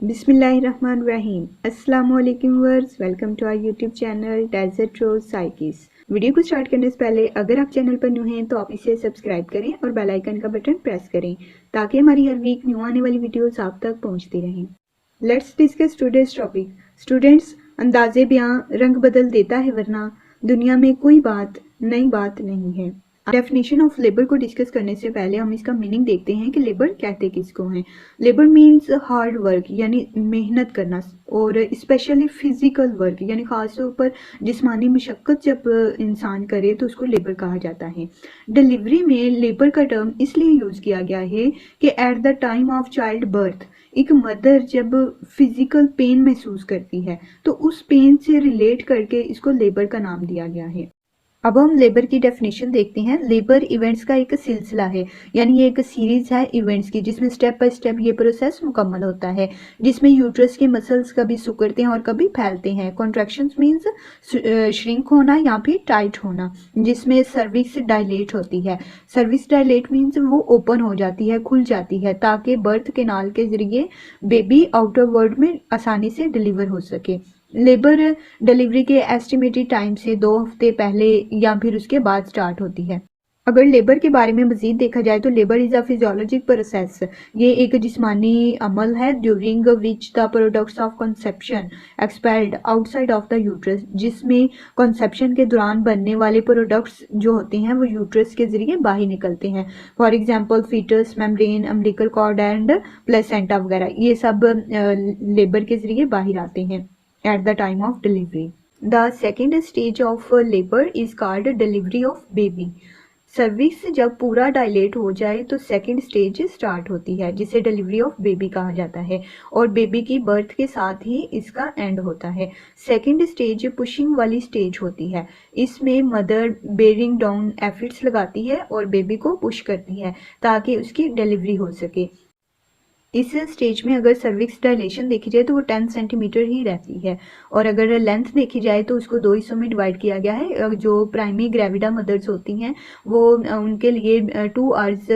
बिस्मिल्लाहिर्रहमानिर्रहीम। अस्सलाम वालेकुम viewers, welcome to our YouTube channel Desert Rose Psychics. Video को स्टार्ट करने से पहले अगर आप चैनल पर न्यू हैं तो आप इसे सब्सक्राइब करें और बेल आइकन का बटन प्रेस करें ताकि हमारी हर वीक न्यू आने वाली वीडियोस आप तक पहुंचती रहें। Let's discuss today's topic. Students, अंदाजे बयां रंग बदल देता है वरना दुनिया में कोई बात नई बात नहीं है। डेफिनेशन ऑफ लेबर को डिस्कस करने से पहले हम इसका मीनिंग देखते हैं कि लेबर कहते किसको हैं। लेबर मीन्स हार्ड वर्क यानी मेहनत करना, और स्पेशली फिजिकल वर्क यानी खास तौर पर जिस्मानी मशक्क़त जब इंसान करे तो उसको लेबर कहा जाता है। डिलीवरी में लेबर का टर्म इसलिए यूज़ किया गया है कि at the time of child birth एक मदर जब फिजिकल पेन महसूस करती है तो उस पेन से रिलेट करके इसको लेबर का नाम दिया गया है। अब हम लेबर की डेफिनेशन देखते हैं। लेबर इवेंट्स का एक सिलसिला है, यानी ये एक सीरीज है इवेंट्स की जिसमें स्टेप बाय स्टेप ये प्रोसेस मुकम्मल होता है, जिसमें यूट्रस के मसल्स कभी सिकुड़ते हैं और कभी फैलते हैं। कॉन्ट्रैक्शंस मीन्स श्रिंक होना या फिर टाइट होना, जिसमें सर्विक्स डायलेट होती है। सर्विक्स डायलेट मीन्स वो ओपन हो जाती है, खुल जाती है, ताकि बर्थ केनाल के जरिए बेबी आउटर वर्ल्ड में आसानी से डिलीवर हो सके। लेबर डिलीवरी के एस्टिमेटेड टाइम से 2 हफ्ते पहले या फिर उसके बाद स्टार्ट होती है। अगर लेबर के बारे में मजीद देखा जाए तो labour is a physiologic process. ये एक जिस्मानी अमल है during which the products of conception expelled outside of the uterus, जिसमें कंसेप्शन के दौरान बनने वाले प्रोडक्ट्स जो होते हैं वो यूट्रस के जरिए बाहर निकलते हैं। For example foetus, membrane, umbilical cord and placenta वगैरह, ये सब लेबर के जरिए बाहर आते हैं at the time of delivery. The second stage of labor is called delivery of baby. Cervix जब पूरा डायलेट हो जाए तो सेकेंड स्टेज स्टार्ट होती है जिसे डिलीवरी ऑफ बेबी कहा जाता है, और बेबी की बर्थ के साथ ही इसका एंड होता है। सेकेंड स्टेज पुशिंग वाली स्टेज होती है। इसमें मदर बेरिंग डाउन एफर्ट्स लगाती है और बेबी को पुश करती है ताकि उसकी डिलीवरी हो सके। इस स्टेज में अगर सर्विक्स डायलेशन देखी जाए तो वो 10 सेंटीमीटर ही रहती है, और अगर लेंथ देखी जाए तो उसको 2 हिस्सों में डिवाइड किया गया है। जो प्राइमरी ग्रेविडा मदर्स होती हैं वो उनके लिए 2 आवर्स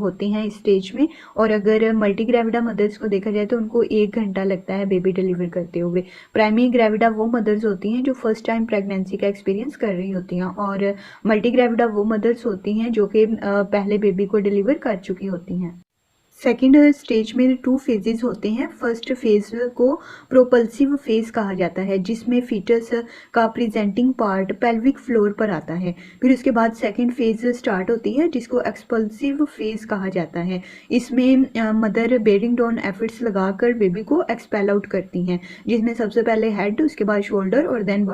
होते हैं इस स्टेज में, और अगर मल्टी ग्रेविडा मदर्स को देखा जाए तो उनको 1 घंटा लगता है बेबी डिलीवर करते हुए। प्राइमरी ग्रेविडा वो मदर्स होती हैं जो फर्स्ट टाइम प्रेगनेंसी का एक्सपीरियंस कर रही होती हैं, और मल्टी ग्रेविडा वो मदर्स होती हैं जो कि पहले बेबी को डिलीवर कर चुकी होती हैं। सेकेंड स्टेज में 2 फेजेस होते हैं। फर्स्ट फेज को प्रोपल्सिव फेज कहा जाता है जिसमें फीटस का प्रेजेंटिंग पार्ट पेल्विक फ्लोर पर आता है। फिर उसके बाद सेकेंड फेज स्टार्ट होती है जिसको एक्सपल्सिव फेज कहा जाता है। इसमें मदर बेरिंग डाउन एफर्ट्स लगाकर बेबी को एक्सपेल आउट करती हैं, जिसमें सबसे पहले हेड, उसके बाद शोल्डर और देन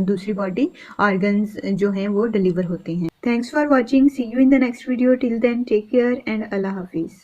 दूसरी बॉडी ऑर्गन्स जो हैं वो डिलीवर होते हैं। Thanks for watching, see you in the next video. Till then take care and अल्लाह हाफिज़।